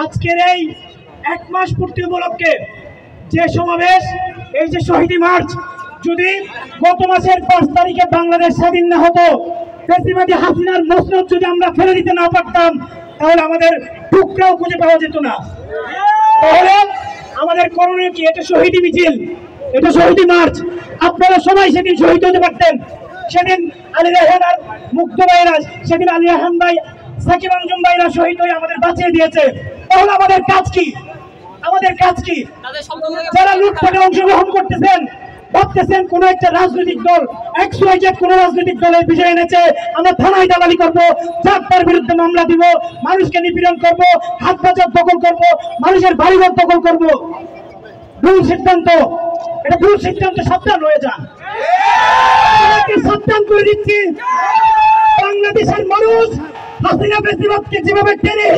আজকের এই 1 মাস পূর্তি উপলক্ষে যে সমাবেশ, এই যে শহীদ মার্চ, যদি গত মাসের 5 তারিখে বাংলাদেশ স্বাধীন না হতো, ফ্যাসিবাদী হাসিনার মসনদ যদি আমরা ফেলে দিতে না পারতাম, তাহলে আমাদের টুকরাও খুঁজে পাওয়া যেত না। তাহলে আমাদের করণীয় কি? এটা শহীদি মিছিল, এটা শহীদি মার্চ। আপনারা সবাই সেদিন শহীদ হতে পারতেন। সেদিন আলী রায়হান আর মুগ্ধ ভাইরা, সেদিন আলী রায়হান ভাই, সাকিব আঞ্জুম ভাইরা শহীদ হয়ে আমাদের বাঁচিয়ে দিয়েছে। তাহলে আমাদের কাজ কি? আমাদের কাজ কি? যারা লুটপাটে অংশগ্রহণ করতেছেন, ভাবতেছেন কোন একটা রাজনৈতিক দল XYZ কোন রাজনৈতিক দলের বিজয় এনেছে, আমরা থানায় দালালি করবো, যাত্রার বিরুদ্ধে মামলা দিব, মানুষকে নিপীড়ন করব, হাত বাজার দখল করব, মানুষের বাড়িঘর দখল করব। ভুল সিদ্ধান্ত, এটা ভুল সিদ্ধান্ত। সাবধান হয়ে যান, সাবধান করে দিচ্ছি। বাংলাদেশের মানুষ হাসিনা ফ্যাসিবাদকে যেভাবে টেনে